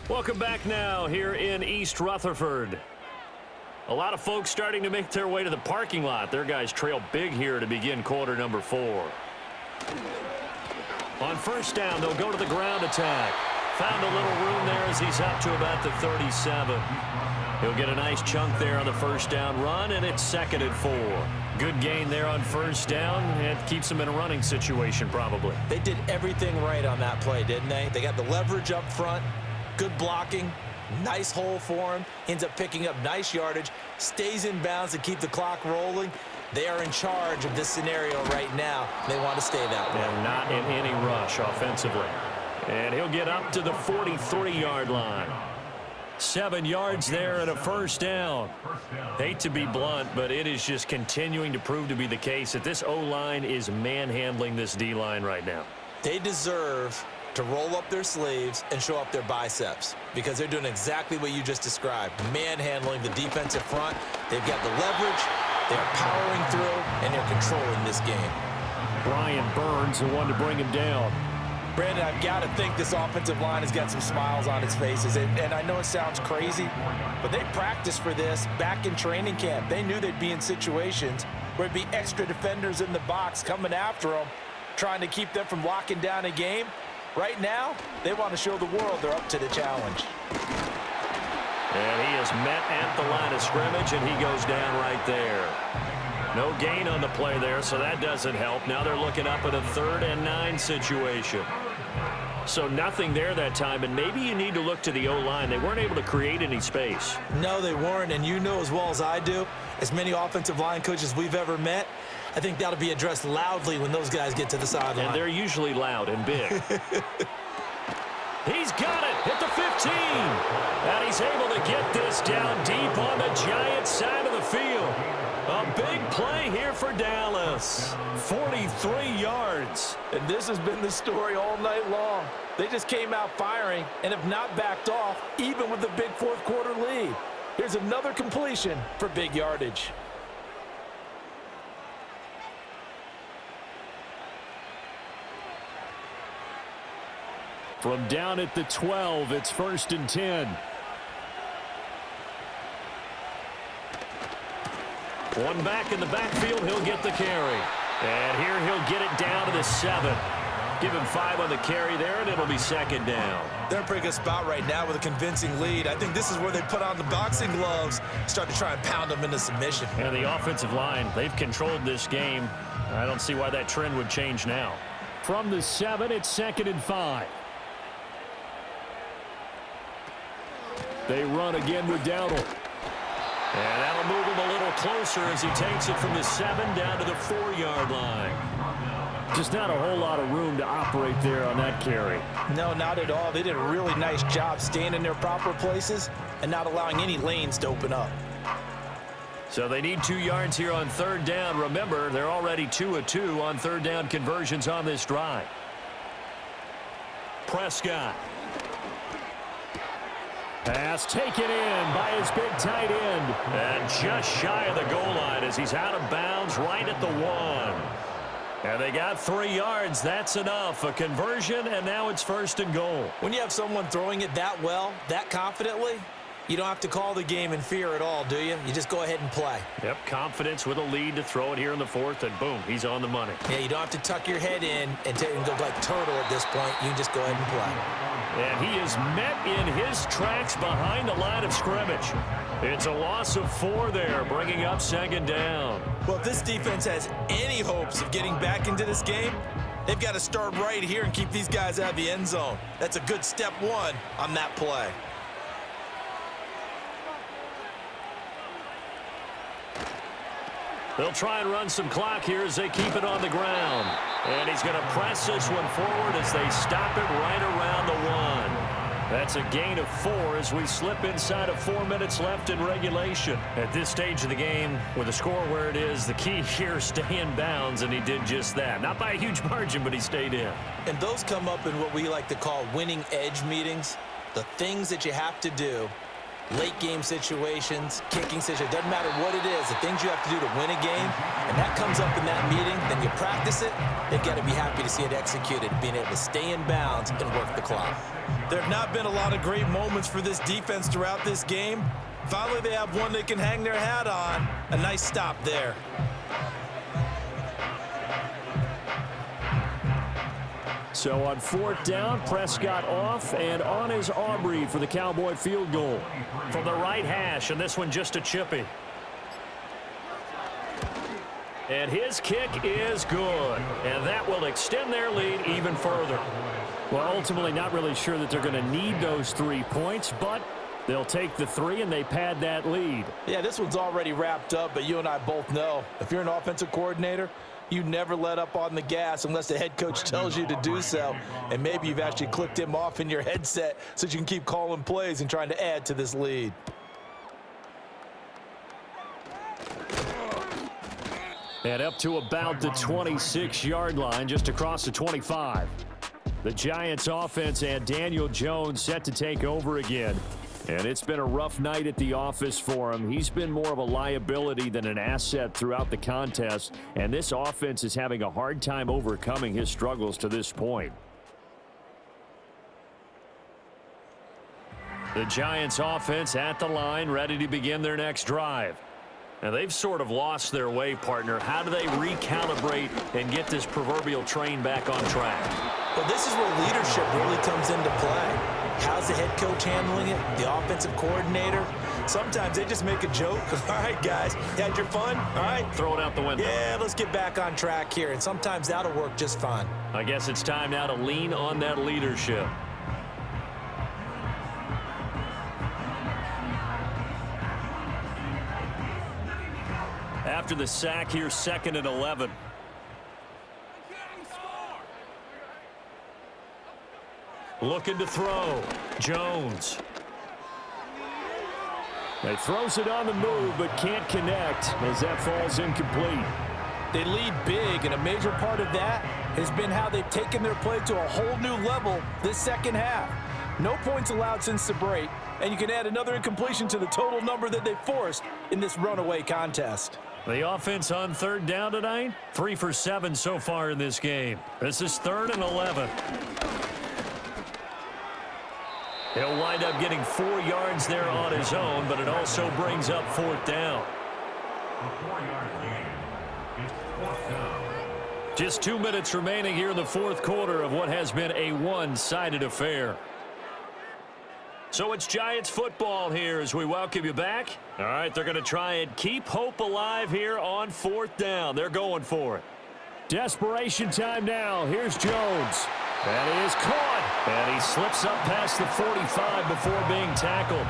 Welcome back now here in East Rutherford. A lot of folks starting to make their way to the parking lot. Their guys trail big here to begin quarter number 4. On first down, they'll go to the ground attack. Found a little room there as he's up to about the 37. He'll get a nice chunk there on the first down run, and it's 2nd and 4. Good gain there on first down. It keeps them in a running situation probably. They did everything right on that play, didn't they? They got the leverage up front, good blocking, nice hole for him. Ends up picking up nice yardage, stays in bounds to keep the clock rolling. They are in charge of this scenario right now. They want to stay that way. And not in any rush offensively. And he'll get up to the 43-yard line. 7 yards there and a first down. Hate to be blunt, but it is just continuing to prove to be the case that this O-line is manhandling this D-line right now. They deserve to roll up their sleeves and show up their biceps because they're doing exactly what you just described, manhandling the defensive front. They've got the leverage, they're powering through, and they're controlling this game. Brian Burns, the one to bring him down. Brandon, I've got to think this offensive line has got some smiles on its faces. And I know it sounds crazy, but they practiced for this back in training camp. They knew they'd be in situations where it'd be extra defenders in the box coming after them, trying to keep them from locking down a game. Right now, they want to show the world they're up to the challenge. And he is met at the line of scrimmage, and he goes down right there. No gain on the play there, so that doesn't help. Now they're looking up at a 3rd and 9 situation. So nothing there that time, and maybe you need to look to the O-line. They weren't able to create any space. No, they weren't, and you know as well as I do, as many offensive line coaches we've ever met, I think that'll be addressed loudly when those guys get to the sideline. And they're usually loud and big. He's got it at the 15. And he's able to get this down deep on the Giants side of the field. A big play here for Dallas. 43 yards. And this has been the story all night long. They just came out firing and have not backed off, even with the big fourth-quarter lead. Here's another completion for big yardage. From down at the 12, it's 1st and 10. One back in the backfield, he'll get the carry. And here he'll get it down to the 7. Give him 5 on the carry there, and it'll be 2nd down. They're in a pretty good spot right now with a convincing lead. I think this is where they put on the boxing gloves, start to try and pound them into submission. And the offensive line, they've controlled this game. I don't see why that trend would change now. From the 7, it's 2nd and 5. They run again with Dowdle. And that'll move him a little closer as he takes it from the 7 down to the 4-yard line. Just not a whole lot of room to operate there on that carry. No, not at all. They did a really nice job staying in their proper places and not allowing any lanes to open up. So they need 2 yards here on 3rd down. Remember, they're already 2 of 2 on 3rd down conversions on this drive. Prescott. Pass taken in by his big tight end. And just shy of the goal line as he's out of bounds right at the 1. And they got 3 yards. That's enough. A conversion, and now it's 1st and goal. When you have someone throwing it that well, that confidently, you don't have to call the game in fear at all, do you? You just go ahead and play. Yep, confidence with a lead to throw it here in the 4th, and boom, he's on the money. Yeah, you don't have to tuck your head in and go like turtle at this point. You can just go ahead and play. And he is met in his tracks behind the line of scrimmage. It's a loss of 4 there, bringing up 2nd down. Well, if this defense has any hopes of getting back into this game, they've got to start right here and keep these guys out of the end zone. That's a good step 1 on that play. They'll try and run some clock here as they keep it on the ground. And he's going to press this one forward as they stop it right around the 1. That's a gain of 4 as we slip inside of 4 minutes left in regulation. At this stage of the game, with the score where it is, the key here is stay in bounds, and he did just that. Not by a huge margin, but he stayed in. And those come up in what we like to call winning edge meetings. The things that you have to do. Late game situations, kicking situations, doesn't matter what it is, the things you have to do to win a game, and that comes up in that meeting, then you practice it, they've got to be happy to see it executed, being able to stay in bounds and work the clock. There have not been a lot of great moments for this defense throughout this game. Finally, they have one they can hang their hat on. A nice stop there. So on 4th down, Prescott off, and on is Aubrey for the Cowboy field goal. From the right hash, and this one just a chippy. And his kick is good, and that will extend their lead even further. Well, ultimately not really sure that they're going to need those 3 points, but they'll take the 3 and they pad that lead. Yeah, this one's already wrapped up, but you and I both know if you're an offensive coordinator, you never let up on the gas unless the head coach tells you to do so. And maybe you've actually clicked him off in your headset so you can keep calling plays and trying to add to this lead. And up to about the 26-yard line, just across the 25. The Giants offense and Daniel Jones set to take over again. And it's been a rough night at the office for him. He's been more of a liability than an asset throughout the contest. And this offense is having a hard time overcoming his struggles to this point. The Giants offense at the line, ready to begin their next drive. Now, they've sort of lost their way, partner. How do they recalibrate and get this proverbial train back on track? Well, this is where leadership really comes into play. How's the head coach handling it? The offensive coordinator? Sometimes they just make a joke. All right, guys, you had your fun? All right. Throw it out the window. Yeah, let's get back on track here. And sometimes that'll work just fine. I guess it's time now to lean on that leadership. After the sack here, 2nd and 11. Looking to throw. Jones. He throws it on the move, but can't connect as that falls incomplete. They lead big, and a major part of that has been how they've taken their play to a whole new level this second half. No points allowed since the break, and you can add another incompletion to the total number that they forced in this runaway contest. The offense on 3rd down tonight, 3 for 7 so far in this game. This is 3rd and 11. He'll wind up getting 4 yards there on his own, but it also brings up 4th down. Just 2 minutes remaining here in the 4th quarter of what has been a one-sided affair. So it's Giants football here as we welcome you back. All right, they're going to try and keep hope alive here on 4th down. They're going for it. Desperation time now. Here's Jones. And he is caught. And he slips up past the 45 before being tackled.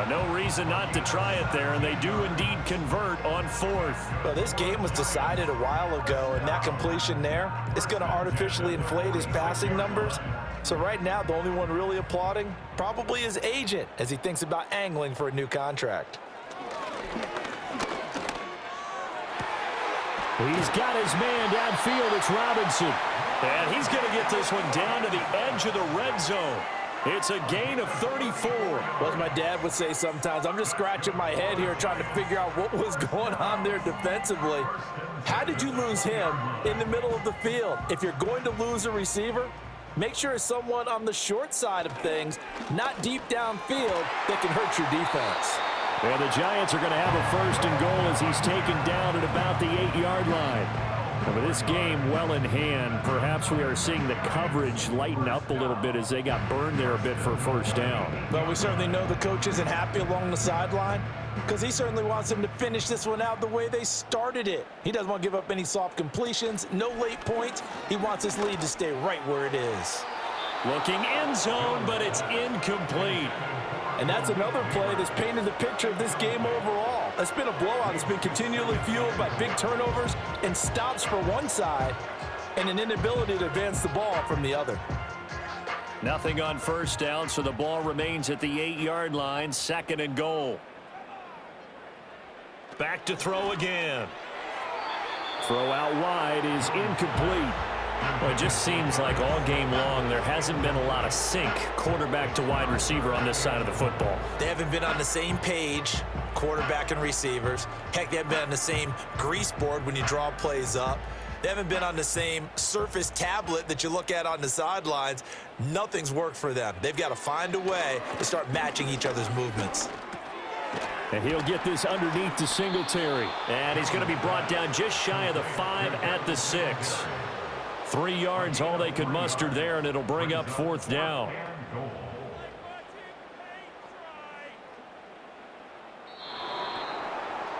No reason not to try it there, and they do indeed convert on 4th. Well, this game was decided a while ago, and that completion there is going to artificially inflate his passing numbers. So right now, the only one really applauding probably his agent as he thinks about angling for a new contract. He's got his man downfield. It's Robinson. And he's going to get this one down to the edge of the red zone. It's a gain of 34. Well, as my dad would say sometimes, I'm just scratching my head here trying to figure out what was going on there defensively. How did you lose him in the middle of the field? If you're going to lose a receiver, make sure it's someone on the short side of things, not deep downfield, that can hurt your defense. Well, the Giants are going to have a 1st and goal as he's taken down at about the 8-yard line. But this game well in hand, perhaps we are seeing the coverage lighten up a little bit as they got burned there a bit for 1st down. But we certainly know the coach isn't happy along the sideline because he certainly wants them to finish this one out the way they started it. He doesn't want to give up any soft completions, no late points. He wants his lead to stay right where it is. Looking end zone, but it's incomplete. And that's another play that's painted the picture of this game overall. It's been a blowout. It's been continually fueled by big turnovers and stops for one side and an inability to advance the ball from the other. Nothing on 1st down, so the ball remains at the 8-yard line, 2nd and goal. Back to throw again. Throw out wide is incomplete. Well, it just seems like all game long there hasn't been a lot of sync quarterback to wide receiver on this side of the football. They haven't been on the same page, quarterback and receivers. Heck, they haven't been on the same grease board when you draw plays up. They haven't been on the same surface tablet that you look at on the sidelines. Nothing's worked for them. They've got to find a way to start matching each other's movements. And he'll get this underneath to Singletary. And he's going to be brought down just shy of the 5 at the 6. 3 yards, all they could muster there, and it'll bring up 4th down.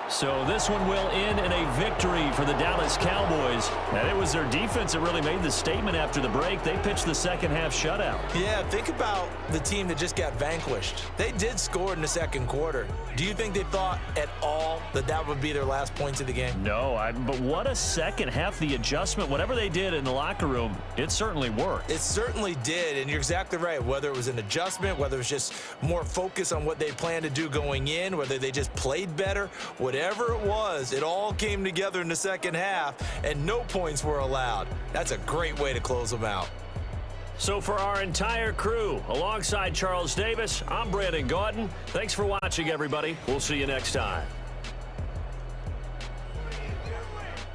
So this one will end in a victory for the Dallas Cowboys. And it was their defense that really made the statement after the break. They pitched the second-half shutout. Yeah, think about the team that just got vanquished. They did score in the second quarter. Do you think they thought at all that that would be their last points of the game? No, but what a second half. The adjustment, whatever they did in the locker room, it certainly worked. It certainly did, and you're exactly right. Whether it was an adjustment, whether it was just more focus on what they planned to do going in, whether they just played better, whatever it was, it all came together in the second half, and no points were allowed. That's a great way to close them out. So for our entire crew, alongside Charles Davis, I'm Brandon Gaudin. Thanks for watching, everybody. We'll see you next time.